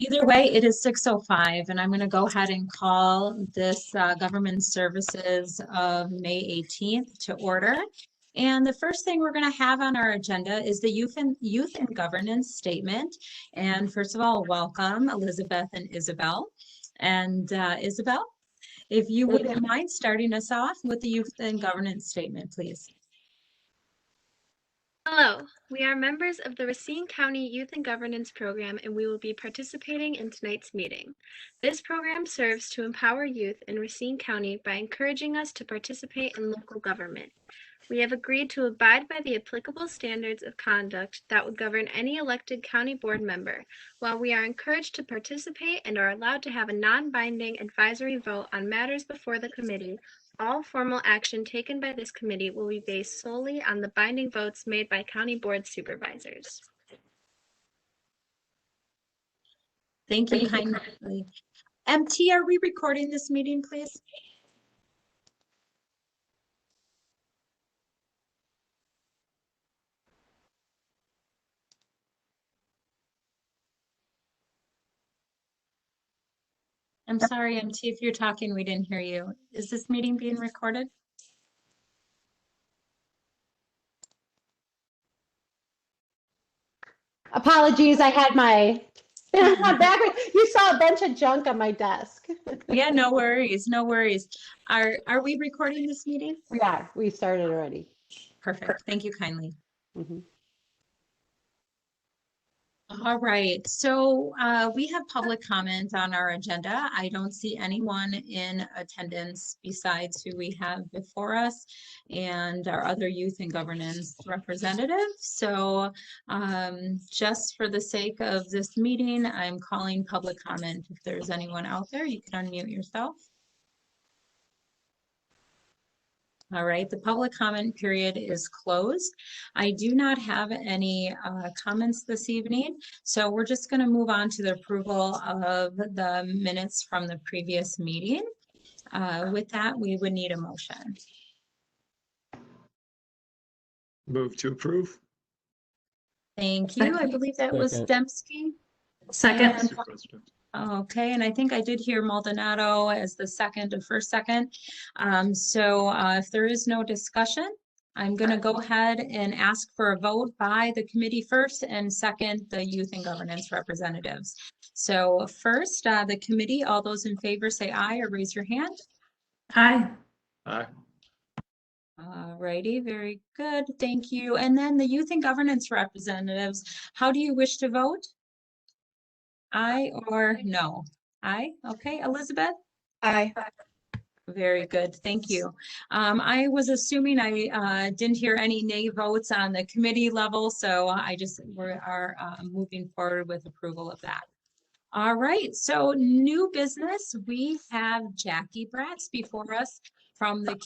Either way, it is 6:05, and I'm going to go ahead and call this Government Services of May 18th to order. And the first thing we're going to have on our agenda is the Youth and Governance Statement. And first of all, welcome Elizabeth and Isabel. And Isabel, if you wouldn't mind starting us off with the Youth and Governance Statement, please. Hello, we are members of the Racine County Youth and Governance Program, and we will be participating in tonight's meeting. This program serves to empower youth in Racine County by encouraging us to participate in local government. We have agreed to abide by the applicable standards of conduct that would govern any elected county board member. While we are encouraged to participate and are allowed to have a non-binding advisory vote on matters before the committee, all formal action taken by this committee will be based solely on the binding votes made by county board supervisors. Thank you kindly. MT, are we recording this meeting, please? I'm sorry, MT, if you're talking, we didn't hear you. Is this meeting being recorded? Apologies, I had my back. You saw a bunch of junk on my desk. Yeah, no worries, no worries. Are we recording this meeting? We are. We started already. Perfect. Thank you kindly. Mhm. All right, so we have public comment on our agenda. I don't see anyone in attendance besides who we have before us and our other youth and governance representatives. So just for the sake of this meeting, I'm calling public comment. If there's anyone out there, you can unmute yourself. All right, the public comment period is closed. I do not have any comments this evening, so we're just going to move on to the approval of the minutes from the previous meeting. With that, we would need a motion. Move to approve. Thank you. I believe that was Dembski. Second. And okay, and I think I did hear Maldonado as the first second. If there is no discussion, I'm going to go ahead and ask for a vote by the committee first and second, the youth and governance representatives. So first, the committee, all those in favor say aye or raise your hand. Aye. Aye. All righty, very good. Thank you. And then the youth and governance representatives, how do you wish to vote? Aye or no? Aye. Okay, Elizabeth? Aye. Very good. Thank you. I was assuming I didn't hear any nay votes on the committee level, so we are moving forward with approval of that. All right, so new business, we have Jackie Bratz before us from the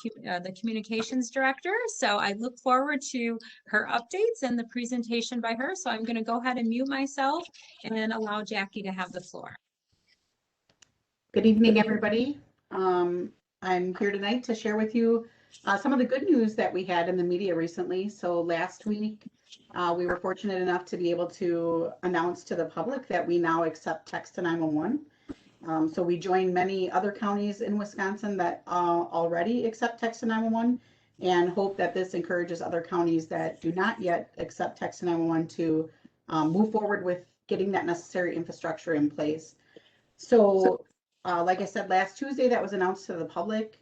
communications director. So I look forward to her updates and the presentation by her. So I'm going to go ahead and mute myself and allow Jackie to have the floor. Good evening, everybody. I'm here tonight to share with you some of the good news that we had in the media recently. So last week, we were fortunate enough to be able to announce to the public that we now accept text to 911. So we joined many other counties in Wisconsin that already accept text to 911 and hope that this encourages other counties that do not yet accept text to 911 to move forward with getting that necessary infrastructure in place. So like I said, last Tuesday, that was announced to the public.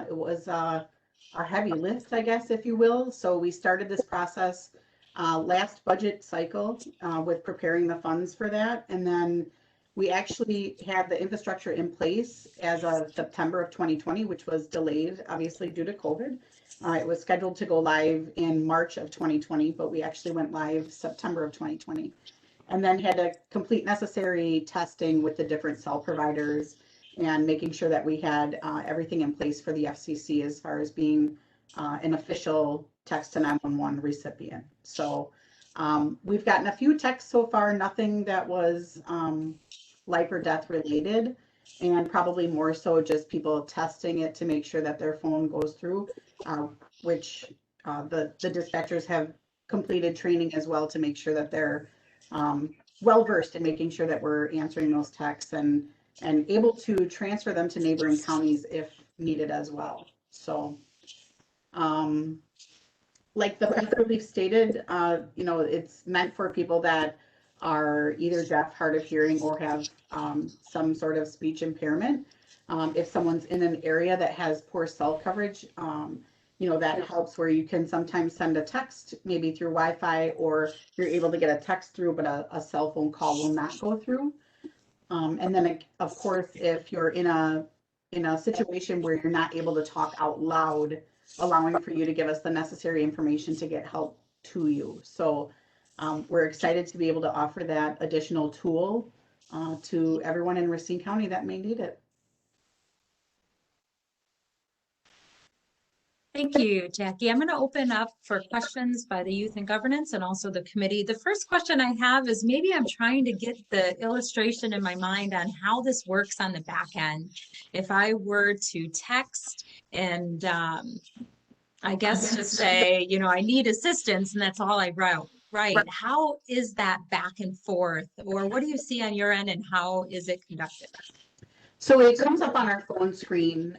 It was a heavy lift, I guess, if you will. So we started this process last budget cycle with preparing the funds for that. And then we actually had the infrastructure in place as of September of 2020, which was delayed, obviously, due to COVID. It was scheduled to go live in March of 2020, but we actually went live September of 2020. And then had to complete necessary testing with the different cell providers and making sure that we had everything in place for the FCC as far as being an official text to 911 recipient. So we've gotten a few texts so far, nothing that was life or death related, and probably more so just people testing it to make sure that their phone goes through, which the dispatchers have completed training as well to make sure that they're well-versed in making sure that we're answering those texts and able to transfer them to neighboring counties if needed as well. So, like the press release stated, it's meant for people that are either deaf, hard of hearing, or have some sort of speech impairment. If someone's in an area that has poor cell coverage, that helps, where you can sometimes send a text maybe through Wi-Fi, or you're able to get a text through, but a cell phone call will not go through. And then, of course, if you're in a situation where you're not able to talk out loud, allowing for you to give us the necessary information to get help to you. So we're excited to be able to offer that additional tool to everyone in Racine County that may need it. Thank you, Jackie. I'm going to open up for questions by the Youth and Governance and also the committee. The first question I have is, maybe I'm trying to get the illustration in my mind on how this works on the back end. If I were to text and I guess just say, I need assistance, and that's all I wrote, right? How is that back and forth? Or what do you see on your end, and how is it conducted? So it comes up on our phone screen,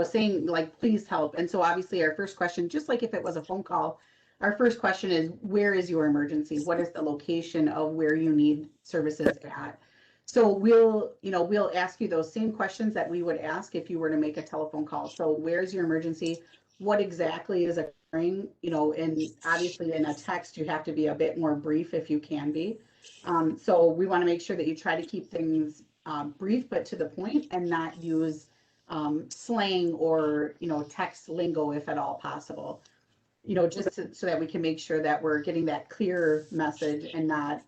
saying like, please help. And so obviously our first question, just like if it was a phone call, our first question is, where is your emergency? What is the location of where you need services at? So we'll ask you those same questions that we would ask if you were to make a telephone call. So where's your emergency? What exactly is occurring? And obviously in a text, you have to be a bit more brief if you can be. So we want to make sure that you try to keep things brief, but to the point, and not use slang or, text lingo if at all possible, so that we can make sure that we're getting that clear message and not,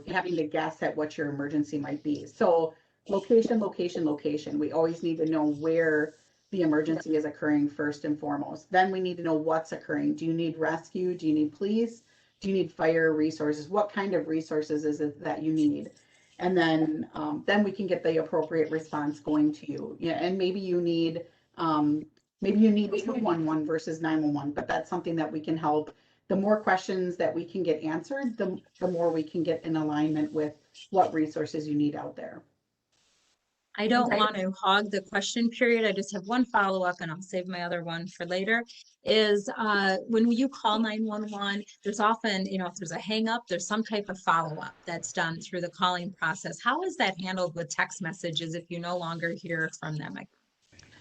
having to guess at what your emergency might be. So location, location, location. We always need to know where the emergency is occurring first and foremost. Then we need to know what's occurring. Do you need rescue? Do you need police? Do you need fire resources? What kind of resources is it that you need? And then we can get the appropriate response going to you. Yeah, and maybe you need 211 versus 911, but that's something that we can help. The more questions that we can get answered, the more we can get in alignment with what resources you need out there. I don't want to hog the question period. I just have one follow-up, and I'll save my other one for later. Is when you call 911, there's often, if there's a hang up, there's some type of follow-up that's done through the calling process. How is that handled with text messages if you no longer hear from them?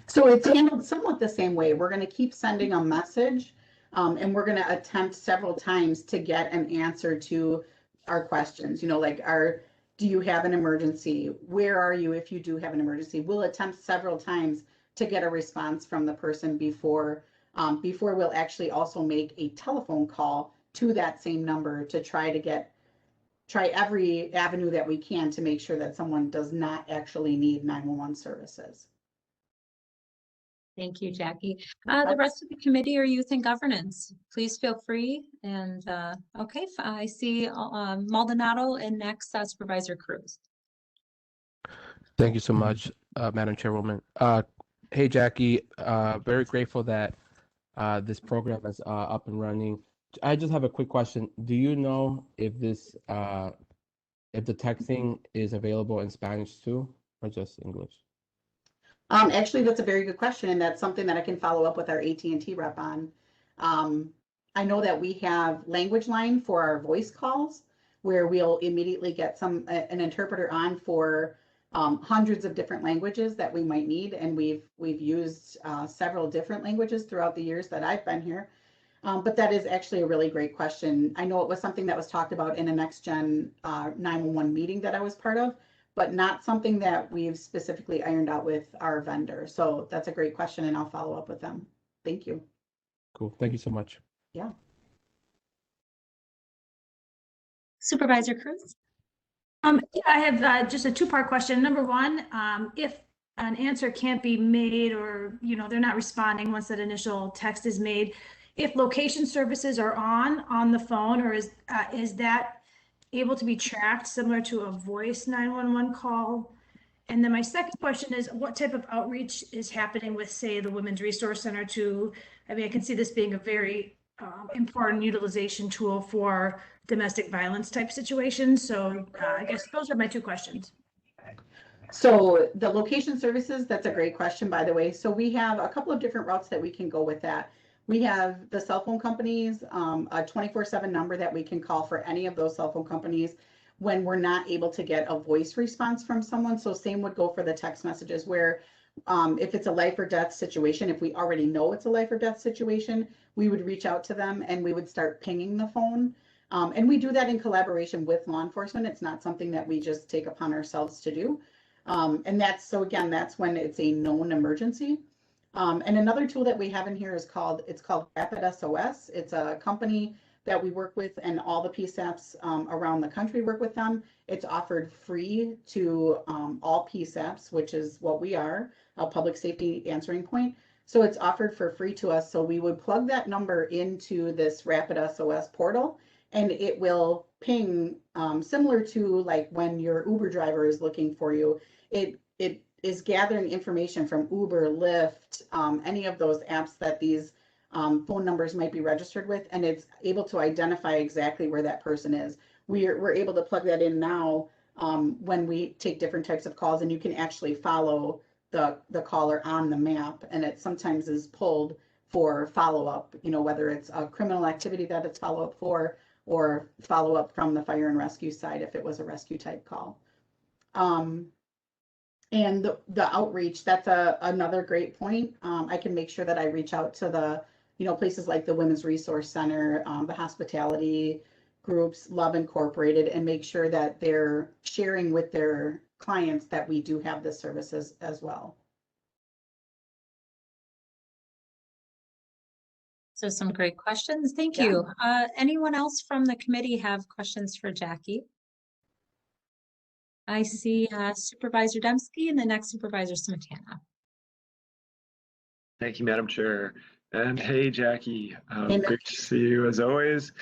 So it's handled somewhat the same way. We're going to keep sending a message, and we're going to attempt several times to get an answer to our questions. Do you have an emergency? Where are you if you do have an emergency? We'll attempt several times to get a response from the person before we'll actually also make a telephone call to that same number to try every avenue that we can to make sure that someone does not actually need 911 services. Thank you, Jackie. The rest of the committee are Youth and Governance. Please feel free. And okay, I see Maldonado, and next Supervisor Cruz. Thank you so much, Madam Chairwoman. Hey, Jackie, very grateful that this program is up and running. I just have a quick question. Do you know if the texting is available in Spanish too, or just English? Actually, that's a very good question, and that's something that I can follow up with our AT&T rep on. I know that we have language line for our voice calls, where we'll immediately get an interpreter on for hundreds of different languages that we might need, and we've used several different languages throughout the years that I've been here. But that is actually a really great question. I know it was something that was talked about in a Next Gen 911 meeting that I was part of, but not something that we've specifically ironed out with our vendor. So that's a great question, and I'll follow up with them. Thank you. Cool. Thank you so much. Yeah. Supervisor Cruz? I have just a two-part question. Number one, if an answer can't be made, or they're not responding once that initial text is made, if location services are on the phone, or is that able to be tracked similar to a voice 911 call? And then my second question is, what type of outreach is happening with, say, the Women's Resource Center I can see this being a very important utilization tool for domestic violence type situations. So I guess those are my two questions. So the location services, that's a great question, by the way. So we have a couple of different routes that we can go with that. We have the cell phone companies, a 24/7 number that we can call for any of those cell phone companies when we're not able to get a voice response from someone. So same would go for the text messages where if it's a life or death situation, if we already know it's a life or death situation, we would reach out to them and we would start pinging the phone. And we do that in collaboration with law enforcement. It's not something that we just take upon ourselves to do. And so again, that's when it's a known emergency. And another tool that we have in here is called Rapid SOS. It's a company that we work with, and all the PSAPs around the country work with them. It's offered free to all PSAPs, which is what we are, a public safety answering point. So it's offered for free to us. So we would plug that number into this Rapid SOS portal, and it will ping similar to like when your Uber driver is looking for you. It is gathering information from Uber, Lyft, any of those apps that these phone numbers might be registered with, and it's able to identify exactly where that person is. We're able to plug that in now when we take different types of calls, and you can actually follow the caller on the map, and it sometimes is pulled for follow-up, whether it's a criminal activity that it's follow-up for, or follow-up from the fire and rescue side if it was a rescue type call. And the outreach, that's another great point. I can make sure that I reach out to the, places like the Women's Resource Center, the hospitality groups, Love Incorporated, and make sure that they're sharing with their clients that we do have this services as well. So some great questions. Thank Yeah. you. Anyone else from the committee have questions for Jackie? I see Supervisor Dembski and the next Supervisor Smetana. Thank you, Madam Chair. And hey, Jackie, Hey, great to see you as always.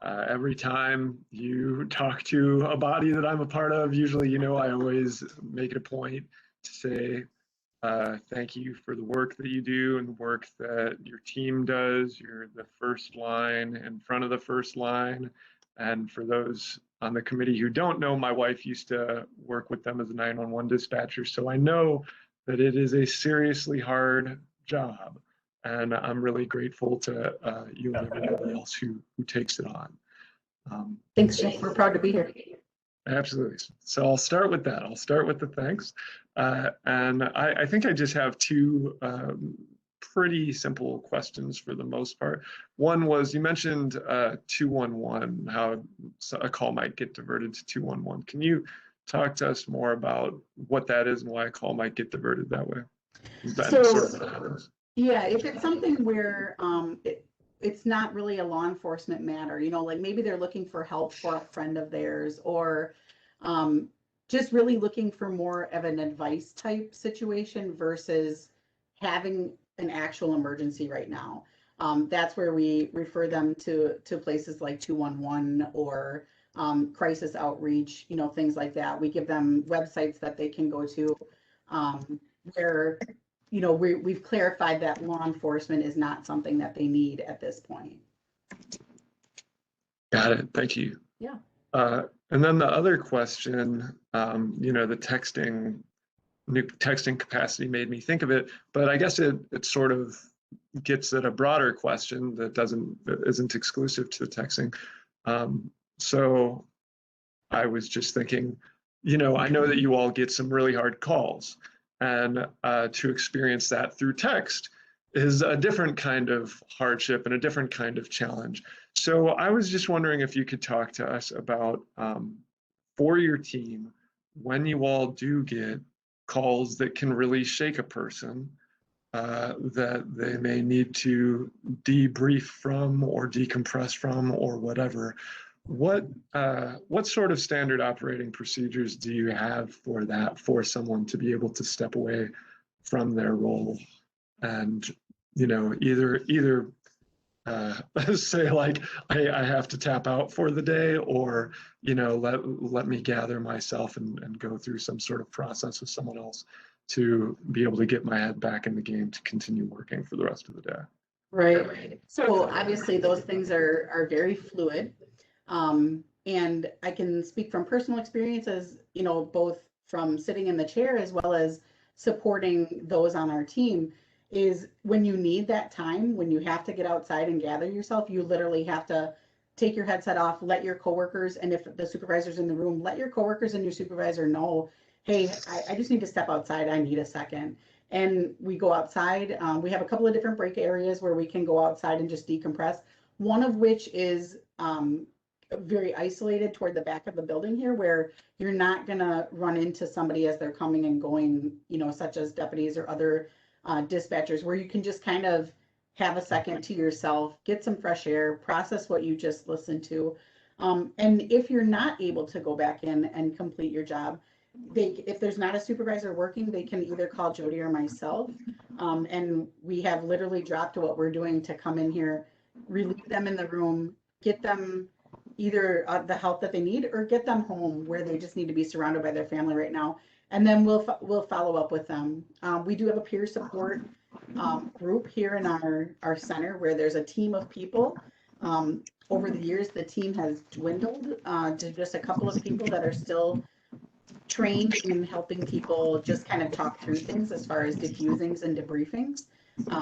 Every time you talk to a body that I'm a part of, usually, I always make it a point to say thank you for the work that you do and the work that your team does. You're the first line in front of the first line. And for those on the committee who don't know, my wife used to work with them as a 911 dispatcher. So I know that it is a seriously hard job. And I'm really grateful to you and everybody else who takes it on. Thanks, Jake. We're proud to be here. Absolutely. So I'll start with that. I'll start with the thanks. And I think I just have two pretty simple questions for the most part. One was, you mentioned 211, how a call might get diverted to 211. Can you talk to us more about what that is and why a call might get diverted that way? Yeah, if it's something where it's not really a law enforcement matter, like maybe they're looking for help for a friend of theirs, or just really looking for more of an advice type situation versus having an actual emergency right now. That's where we refer them to places like 211 or crisis outreach, things like that. We give them websites that they can go to where we've clarified that law enforcement is not something that they need at this point. Got it. Thank you. Yeah. And then the other question, the new texting capacity made me think of it, but I guess it sort of gets at a broader question that isn't exclusive to texting. So I was just thinking, I know that you all get some really hard calls, and to experience that through text is a different kind of hardship and a different kind of challenge. So I was just wondering if you could talk to us about, for your team, when you all do get calls that can really shake a person, that they may need to debrief from or decompress from or whatever, what sort of standard operating procedures do you have for that, for someone to be able to step away from their role and either say like I have to tap out for the day, or let me gather myself and go through some sort of process with someone else to be able to get my head back in the game to continue working for the rest of the day? Right. So obviously those things are very fluid. And I can speak from personal experiences, you know, both from sitting in the chair as well as supporting those on our team, is when you need that time, when you have to get outside and gather yourself, you literally have to take your headset off, let your coworkers, and if the supervisor's in the room, let your coworkers and your supervisor know, hey, I just need to step outside. I need a second. And we go outside. We have a couple of different break areas where we can go outside and just decompress. One of which is very isolated toward the back of the building here, where you're not gonna run into somebody as they're coming and going, you know, such as deputies or other dispatchers, where you can just kind of have a second to yourself, get some fresh air, process what you just listened to. And if you're not able to go back in and complete your job, if there's not a supervisor working, they can either call Jody or myself. And we have literally dropped to what we're doing to come in here, relieve them in the room, get them either the help that they need or get them home where they just need to be surrounded by their family right now. And then we'll follow up with them. We do have a peer support group here in our center where there's a team of people. Over the years, the team has dwindled to just a couple of people that are still trained in helping people just kind of talk through things as far as diffusings and debriefings,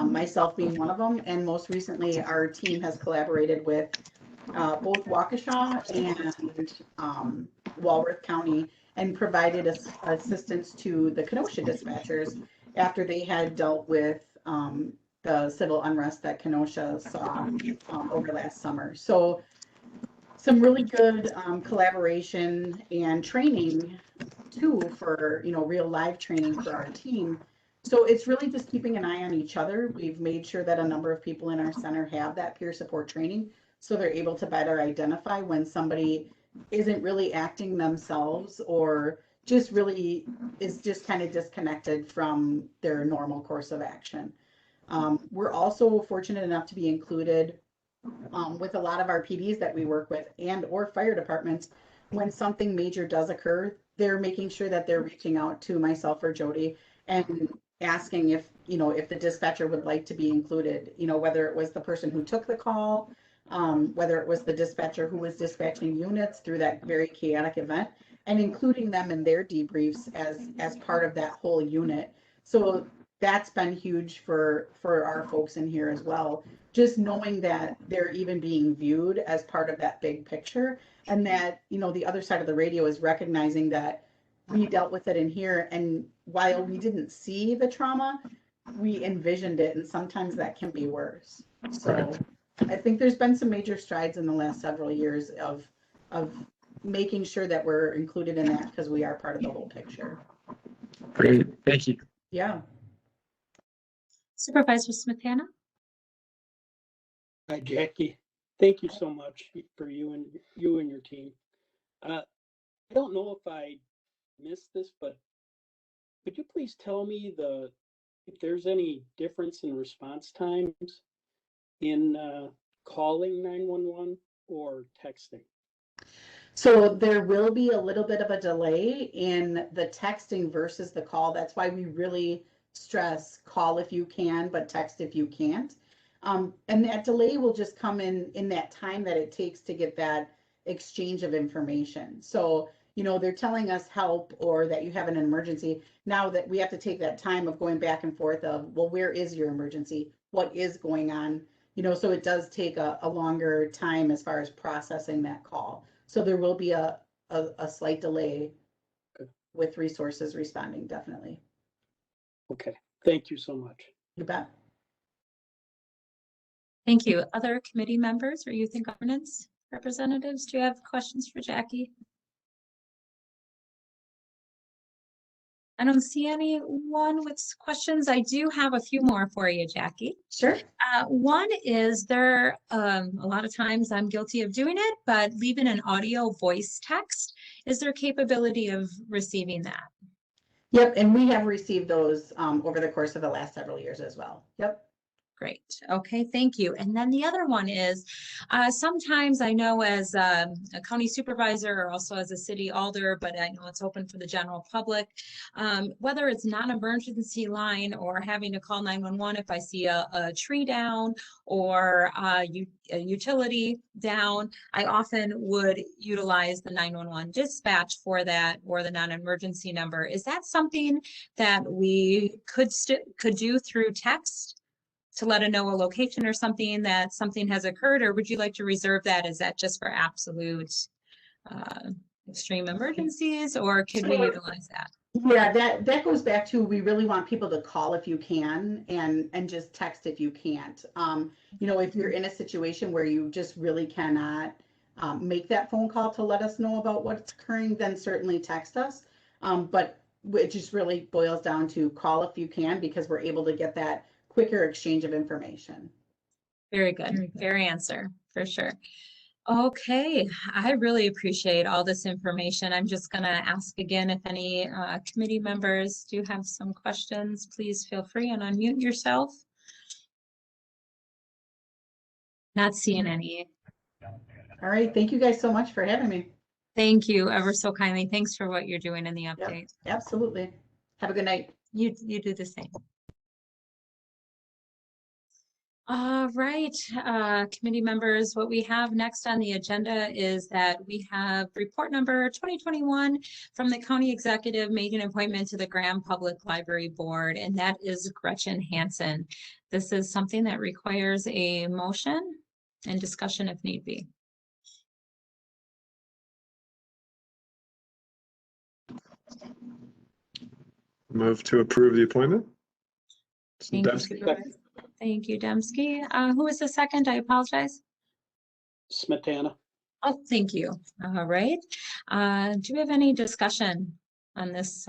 myself being one of them. And most recently, our team has collaborated with both Waukesha and Walworth County and provided assistance to the Kenosha dispatchers after they had dealt with the civil unrest that Kenosha saw over last summer. So some really good collaboration and training too for, you know, real live training for our team. So it's really just keeping an eye on each other. We've made sure that a number of people in our center have that peer support training, so they're able to better identify when somebody isn't really acting themselves or just really is just kind of disconnected from their normal course of action. We're also fortunate enough to be included with a lot of our PDs that we work with and or fire departments. When something major does occur, they're making sure that they're reaching out to myself or Jody and asking if, you know, if the dispatcher would like to be included, you know, whether it was the person who took the call, whether it was the dispatcher who was dispatching units through that very chaotic event, and including them in their debriefs as part of that whole unit. So that's been huge for our folks in here as well. Just knowing that they're even being viewed as part of that big picture, and that, you know, the other side of the radio is recognizing that we dealt with it in here, and while we didn't see the trauma, we envisioned it, and sometimes that can be worse. So I think there's been some major strides in the last several years of making sure that we're included in that, because we are part of the whole picture. Great, thank you. Yeah. Supervisor Smith-Hannah? Hi, Jackie. Thank you so much for you and your team. I don't know if I missed this, but could you please tell me if there's any difference in response times in calling 911 or texting? So there will be a little bit of a delay in the texting versus the call. That's why we really stress call if you can, but text if you can't. And that delay will just come in that time that it takes to get that exchange of information. So, you know, they're telling us help or that you have an emergency. Now that we have to take that time of going back and forth of, well, where is your emergency? What is going on? You know, so it does take a longer time as far as processing that call. So there will be a slight delay with resources responding, definitely. Okay, thank you so much. You bet. Thank you. Other committee members or youth and governance representatives, do you have questions for Jackie? I don't see anyone with questions. I do have a few more for you, Jackie. Sure. One is there, a lot of times I'm guilty of doing it, but leaving an audio voice text. Is there capability of receiving that? Yep, and we have received those over the course of the last several years as well. Yep. Great. Okay, thank you. And then the other one is, sometimes I know as a county supervisor or also as a city alder, but I know it's open for the general public, whether it's non-emergency line or having to call 911 if I see a tree down or a utility down, I often would utilize the 911 dispatch for that or the non-emergency number. Is that something that we could do through text to let know a location or something that something has occurred, or would you like to reserve that? Is that just for absolute extreme emergencies, or could we utilize that? Yeah, that goes back to, we really want people to call if you can and just text if you can't. You know, if you're in a situation where you just really cannot make that phone call to let us know about what's occurring, then certainly text us. But it just really boils down to call if you can, because we're able to get that quicker exchange of information. Very good. Fair answer, for sure. Okay, I really appreciate all this information. I'm just going to ask again if any committee members do have some questions. Please feel free and unmute yourself. Not seeing any. All right, thank you guys so much for having me. Thank you ever so kindly. Thanks for what you're doing in the Yep, update. absolutely. Have a good night. You do the same. All right, committee members, what we have next on the agenda is that we have report number 2021 from the county executive made an appointment to the Graham Public Library Board, and that is Gretchen Hansen. This is something that requires a motion and discussion if need be. Move to approve the appointment. Thank Dembski. you. Thank you, Dembski. Who is the second? I apologize. Smetana. Oh, thank you. All right. Do we have any discussion on this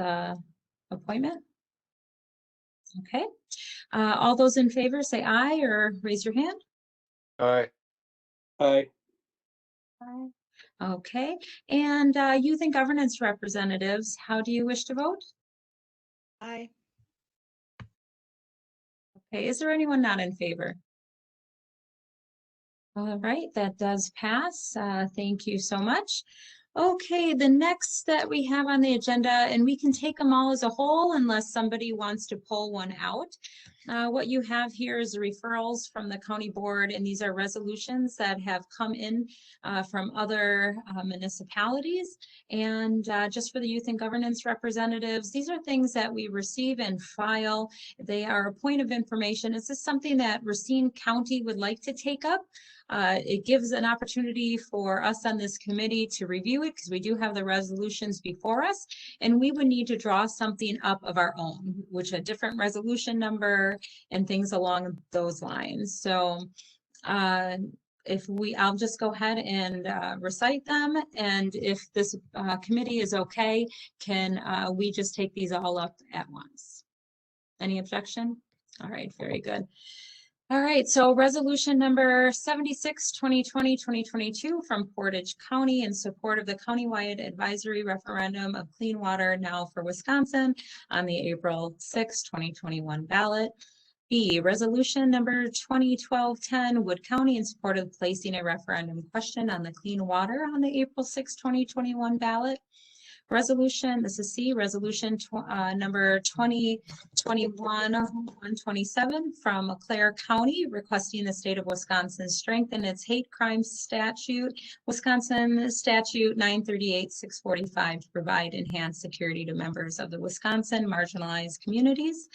appointment? Okay. All those in favor say aye or raise your hand. Aye. Aye. Aye. Okay. And youth and governance representatives, how do you wish to vote? Aye. Okay. Is there anyone not in favor? All right, that does pass. Thank you so much. Okay, the next that we have on the agenda, and we can take them all as a whole unless somebody wants to pull one out. What you have here is the referrals from the county board, and these are resolutions that have come in from other municipalities. And just for the youth and governance representatives, these are things that we receive and file. They are a point of information. Is this something that Racine County would like to take up? It gives an opportunity for us on this committee to review it because we do have the resolutions before us, and we would need to draw something up of our own, which a different resolution number and things along those lines. So I'll just go ahead and recite them, and if this committee is okay, can we just take these all up at once? Any objection? All right, very good. All right, so resolution number 76, 2020-2022 from Portage County in support of the countywide advisory referendum of clean water now for Wisconsin on the April 6, 2021 ballot. B, resolution number 2012-10 Wood County in support of placing a referendum question on the clean water on the April 6, 2021 ballot. Resolution, this is C, resolution number 2021-127 from Clare County requesting the state of Wisconsin strengthen its hate crime statute, Wisconsin statute 938-645 to provide enhanced security to members of the Wisconsin marginalized communities.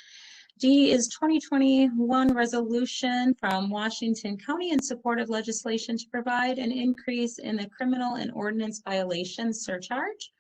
D is 2021 resolution from Washington County in support of legislation to provide an increase in the criminal and ordinance violation surcharge.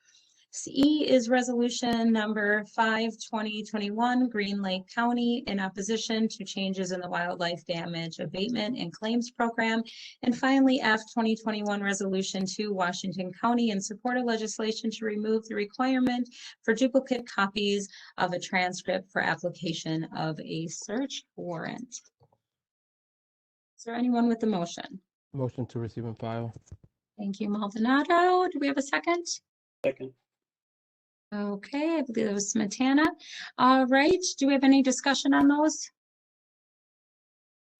E is resolution number 5, 2021, Green Lake County in opposition to changes in the wildlife damage abatement and claims program. And finally, F, 2021 resolution 2, Washington County in support of legislation to remove the requirement for duplicate copies of a transcript for application of a search warrant. Is there anyone with the motion? Motion to receive and file. Thank you, Maldonado. Do we have a second? Second. Okay, I believe it was Smetana. All right, do we have any discussion on those?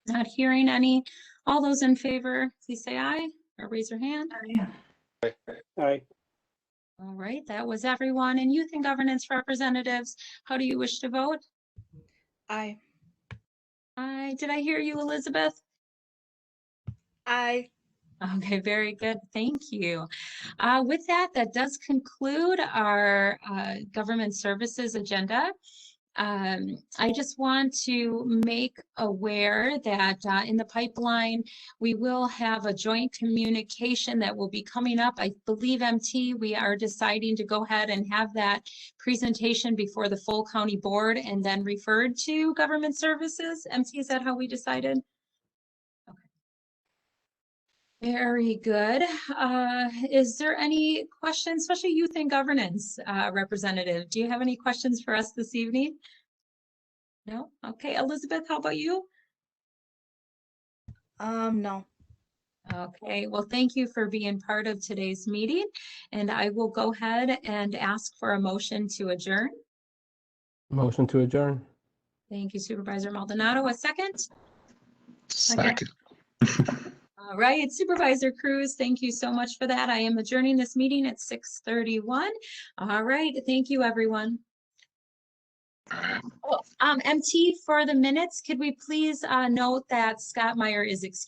Not hearing any. All those in favor, please say aye or raise your hand. Aye. All right, that was everyone. And youth and governance representatives, how do you wish to vote? Aye. Aye. Did I hear you, Elizabeth? Aye. Okay, very good. Thank you. With that, that does conclude our government services agenda. I just want to make aware that in the pipeline, we will have a joint communication that will be coming up. I believe, MT, we are deciding to go ahead and have that presentation before the full county board and then referred to government services. MT, is that how we decided? Very good. Is there any questions, especially youth and governance representative? Do you have any questions for us this evening? No? Okay, Elizabeth, how about you? No. Okay, well, thank you for being part of today's meeting, and I will go ahead and ask for a motion to adjourn. Motion to adjourn. Thank you, Supervisor Maldonado. A second? Second. All right, Supervisor Cruz, thank you so much for that. I am adjourning this meeting at 6:31. All right, thank you, everyone. Oh, MT, for the minutes, could we please note that Scott Meyer is excused?